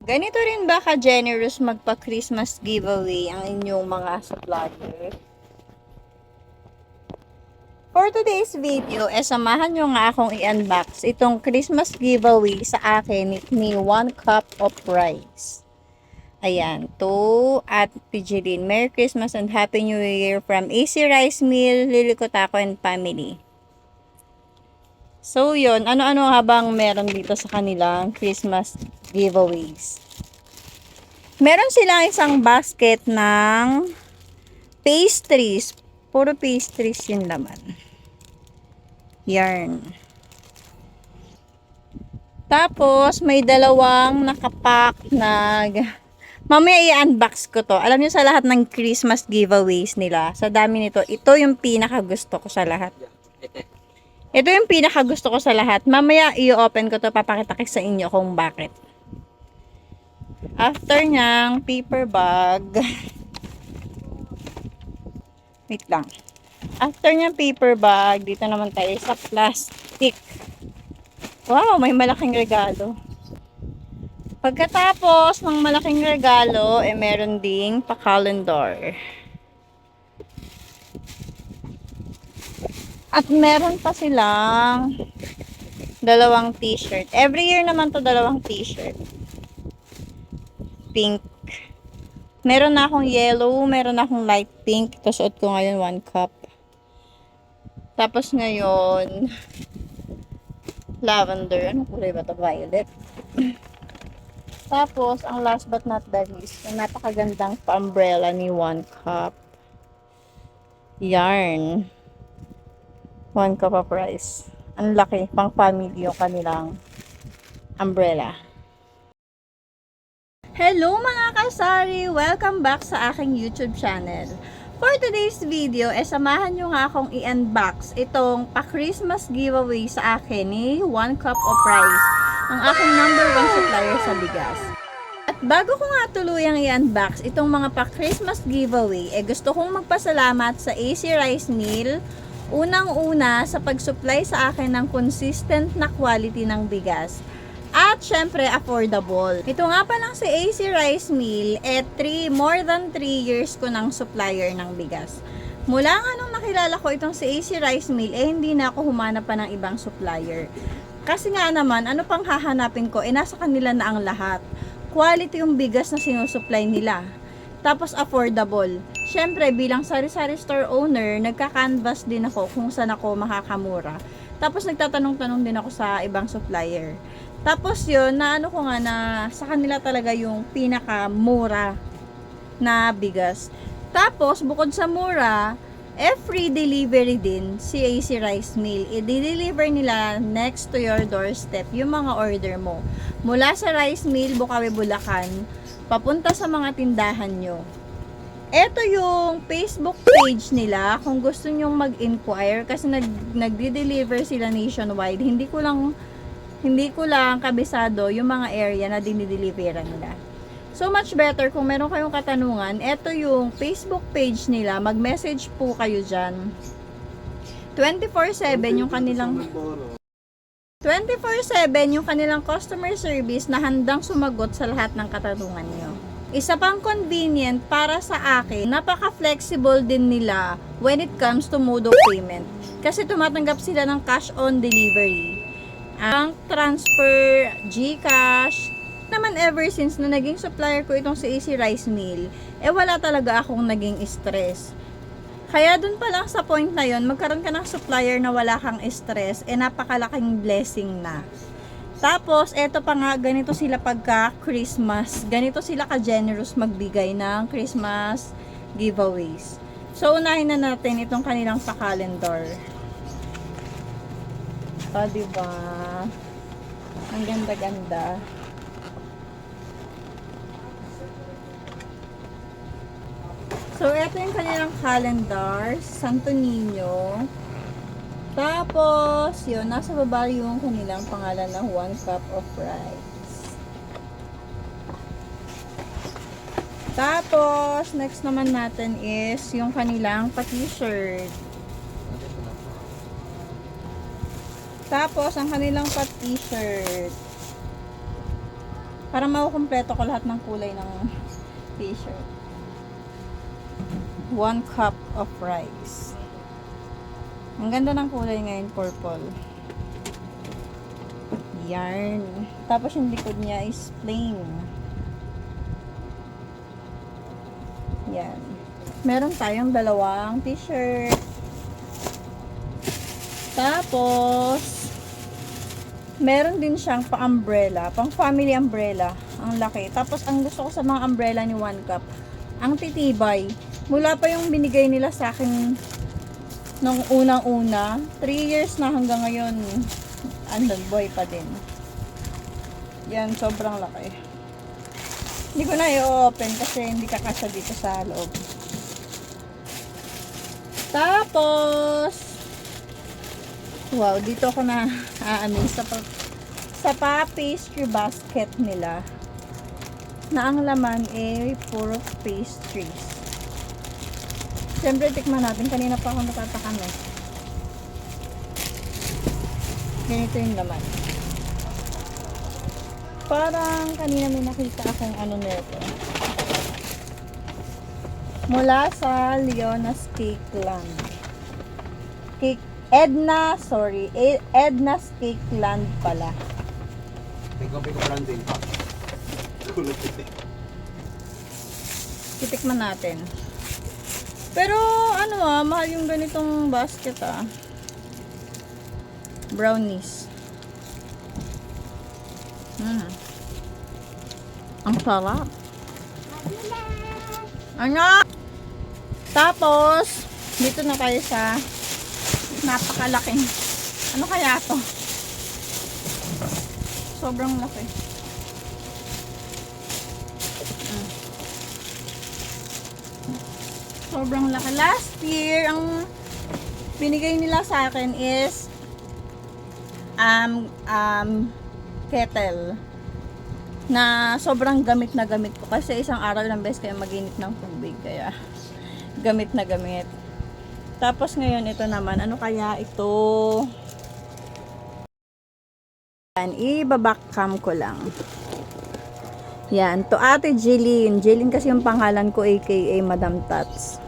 Ganito rin ba ka-generous magpa-Christmas giveaway ang inyong mga supplier? For today's video, samahan nyo nga akong i-unbox itong Christmas giveaway sa akin ni 1 cup of rice. Ayan, to at Pijirin. Merry Christmas and Happy New Year from AC Rice Mill, Lilikotako and Family. So yun, ano-ano habang meron dito sa kanilang Christmas giveaways? Meron silang isang basket ng pastries. Puro pastries yung laman. Yarn. Tapos, may dalawang nakapack na... Mamaya i-unbox ko to. Alam niyo sa lahat ng Christmas giveaways nila, sa dami nito, ito yung pinaka-gusto ko sa lahat. Ito yung pinaka-gusto ko sa lahat. Mamaya i-open ko to, papakita ko sa inyo kung bakit. After niyang paper bag, wait lang. After niyang paper bag, dito naman tayo sa plastic. Wow, may malaking regalo. Pagkatapos ng malaking regalo, meron ding pa-calendar. At meron pa silang dalawang t-shirt. Every year naman to dalawang t-shirt. Pink. Meron na akong yellow, meron na akong light pink. Ito suot ko ngayon 1 cup. Tapos ngayon, lavender. Anong kulay ba ito? Violet. Tapos, ang last but not the least, yung napakagandang pa-umbrella ni 1 cup. Yarn. 1 cup of rice. Ang laki, pang family yung kanilang umbrella. Hello mga kasari! Welcome back sa aking YouTube channel. For today's video, samahan nyo nga akong i-unbox itong pa-Christmas giveaway sa akin ni 1 cup of rice, ang aking number 1 supplier sa bigas. At bago ko nga tuluyang i-unbox itong mga pa-Christmas giveaway, gusto kong magpasalamat sa AC Rice Mill, unang-una sa pag-supply sa akin ng consistent na quality ng bigas. At syempre, affordable. Ito nga pa lang si AC Rice Mill, more than 3 years ko ng supplier ng bigas. Mula nga nung nakilala ko itong si AC Rice Mill, hindi na ako humanap pa ng ibang supplier. Kasi nga naman, ano pang hahanapin ko? Nasa kanila na ang lahat. Quality yung bigas na sinusupply nila. Tapos affordable. Syempre, bilang sari-sari store owner, nagka-canvas din ako kung saan ako makakamura. Tapos nagtatanong-tanong din ako sa ibang supplier. Tapos yun, na ano ko nga na sa kanila talaga yung pinakamura na bigas. Tapos, bukod sa mura, free delivery din si AC Rice Mill. I-deliver nila next to your doorstep yung mga order mo. Mula sa Rice Mill, Bukawi, Bulacan, papunta sa mga tindahan nyo. Ito yung Facebook page nila kung gusto nyong mag-inquire kasi nagdi-deliver sila nationwide. Hindi ko lang kabisado yung mga area na dinideliveran nila. So much better kung meron kayong katanungan, ito yung Facebook page nila, mag-message po kayo dyan. 24/7 yung kanilang 24/7 yung kanilang customer service na handang sumagot sa lahat ng katanungan nyo. Isa pang convenient para sa akin, napaka-flexible din nila when it comes to mode of payment. Kasi tumatanggap sila ng cash on delivery. Ang transfer, GCash, naman ever since na naging supplier ko itong si AC Rice Mill, wala talaga akong naging stress. Kaya dun pa lang sa point na yon, magkaroon ka ng supplier na wala kang stress, napakalaking blessing na. Tapos, eto pa nga, ganito sila pagka Christmas, ganito sila ka-generous magbigay ng Christmas giveaways. So, unahin na natin itong kanilang pa-calendar. Diba? Ang ganda-ganda. So, ito yung kanilang calendar. Santo Niño. Tapos, yun, nasa baba yung kanilang pangalan na 1 cup of rice. Tapos, next naman natin is yung kanilang pa-t-shirt. Tapos, ang kanilang pa-t-shirt. Para makukumpleto ko lahat ng kulay ng t-shirt. 1 cup of rice. Ang ganda ng kulay ngayon, purple. Yarn. Tapos yung likod niya is plain. Yan. Meron tayong dalawang t-shirt. Tapos, meron din siyang pa-umbrella, pang family umbrella. Ang laki. Tapos, ang gusto ko sa mga umbrella ni 1 Cup, ang titibay. Mula pa yung binigay nila sa akin nung unang-una, 3 years na hanggang ngayon, andun, boy pa din. Yan, sobrang laki. Hindi ko na i-open kasi hindi kakasya dito sa loob. Tapos, wow, dito ako na amaze sa pastry basket nila na ang laman ay puro pastries. Siyempre, tikman natin. Kanina pa ako natatakam eh. Ganito yung laman. Parang kanina may nakita akong ano nito. Mula sa Leona's Cake Land. Edna's Cake Land pala. Piko branding. Kulot ito. Titikman natin. Pero ano mahal yung ganitong basket Brownies. Ang sarap. Ano? Tapos, dito na tayo sa napakalaking. Ano kaya to? Sobrang laki. Sobrang laki. Last year, ang binigay nila sa akin is kettle na sobrang gamit na gamit ko kasi isang araw lang beses kayo maginit ng tubig kaya gamit na gamit. Tapos ngayon ito naman, ano kaya ito? Yan, i-backcam ko lang. Yan, to Ate Jeline. Jeline kasi yung pangalan ko, aka Madam Tats.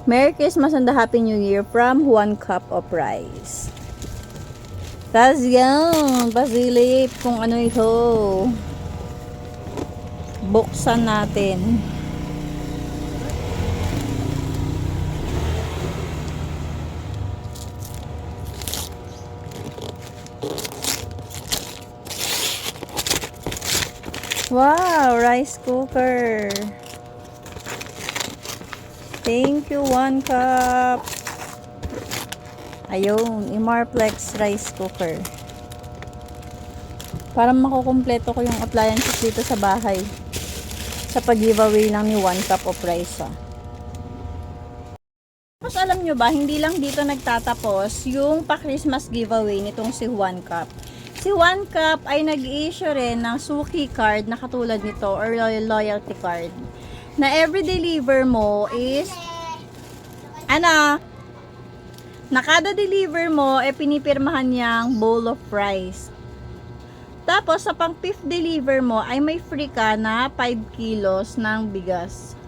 Merry Christmas and a Happy New Year from 1 Cup of Rice. Tapos yan, pasilip kung ano ito. Buksan natin. Wow, rice cooker. Thank you, 1 Cup. Ayun, Imarplex rice cooker. Para makukumpleto ko yung appliances dito sa bahay. Sa pag-giveaway lang ni 1 Cup of Rice. Tapos alam nyo ba, hindi lang dito nagtatapos yung pa-Christmas giveaway nitong si 1 Cup. Si 1 Cup ay nag-i-issue rin ng Suki card na katulad nito or loyalty card. Na every deliver mo is na kada deliver mo pinipirmahan niyang bowl of rice. Tapos sa pang 5th deliver mo ay may free ka na 5 kilos ng bigas.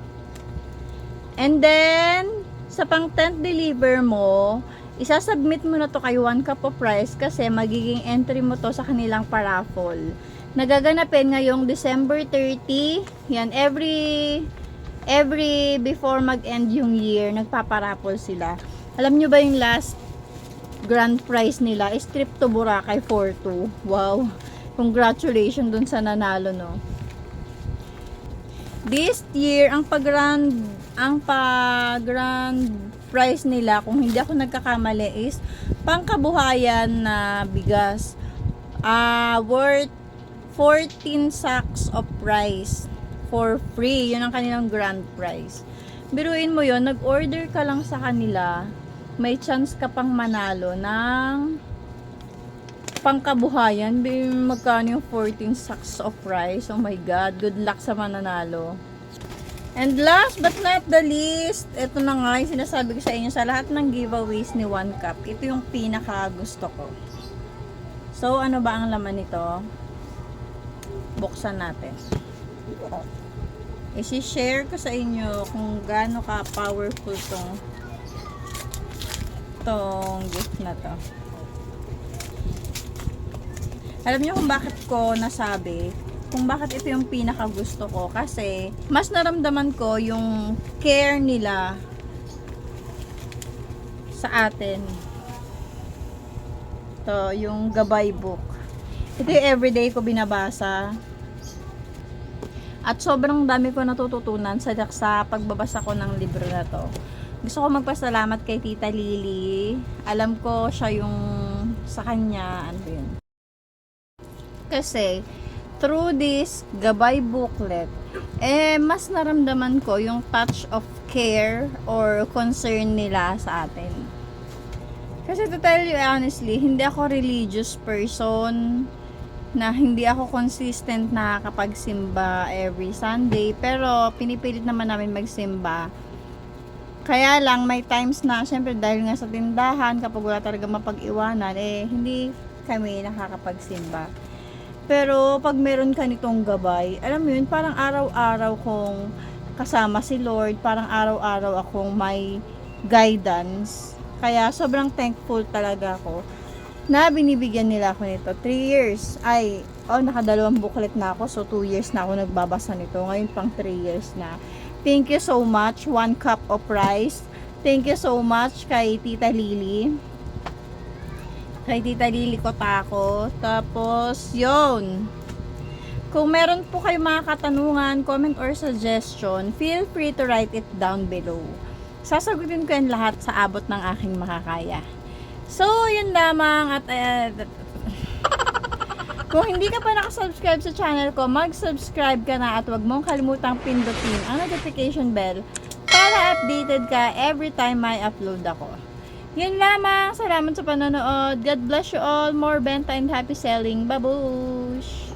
And then sa pang 10th deliver mo, isasubmit mo na to kay 1 Cup of Rice kasi magiging entry mo to sa kanilang paraffle. Nagaganapin ngayong December 30. Yan, every before mag-end yung year, nagpaparaffle sila. Alam nyo ba yung last grand prize nila is trip to Boracay 4-2. Wow. Congratulations dun sa nanalo, no. This year, ang pa-grand price nila, kung hindi ako nagkakamali, is pangkabuhayan na bigas. Worth 14 sacks of rice for free. Yun ang kanilang grand prize. Biruin mo yun, nag-order ka lang sa kanila, may chance ka pang manalo ng pangkabuhayan. Magkano yung 14 sacks of rice? Oh my God, good luck sa mananalo. And last but not the least, ito na nga yung sinasabi ko sa inyo, sa lahat ng giveaways ni 1 Cup, ito yung pinaka gusto ko. So, ano ba ang laman nito? Buksan natin. I-share ko sa inyo kung gaano ka powerful tong gift na to. Alam niyo kung bakit ko nasabi, kung bakit ito yung pinaka gusto ko, kasi mas naramdaman ko yung care nila sa atin. To yung gabay book. Ito yung everyday ko binabasa. At sobrang dami ko natututunan sa pagbabasa ko ng libro na to. Gusto ko magpasalamat kay Tita Lily. Alam ko siya yung sa kanya, ano yun. Kasi, through this gabay booklet, mas naramdaman ko yung touch of care or concern nila sa atin. Kasi to tell you honestly, hindi ako religious person, na hindi ako consistent na nakakapagsimba every Sunday, pero pinipilit naman namin magsimba. Kaya lang may times na syempre dahil nga sa tindahan, kapag wala talaga mapag-iwanan, hindi kami nakakapagsimba. Pero pag meron ka nitong gabay, alam mo yun, parang araw-araw kong kasama si Lord, parang araw-araw akong may guidance. Kaya sobrang thankful talaga ako na binibigyan nila ako nito. 3 years. Nakadalawang booklet na ako. So, 2 years na ako nagbabasa nito. Ngayon pang 3 years na. Thank you so much. 1 cup of rice. Thank you so much kay Tita Lily. Kay Tita Lily Kotako. Tapos, yun. Kung meron po kayong mga katanungan, comment or suggestion, feel free to write it down below. Sasagutin ko yan lahat sa abot ng aking makakaya. So, yun lamang. At kung hindi ka pa nakasubscribe sa channel ko, mag-subscribe ka na at huwag mong kalimutang pindutin ang notification bell para updated ka every time may upload ako. Yun lamang. Salamat sa panonood. God bless you all. More benta and happy selling. Babush!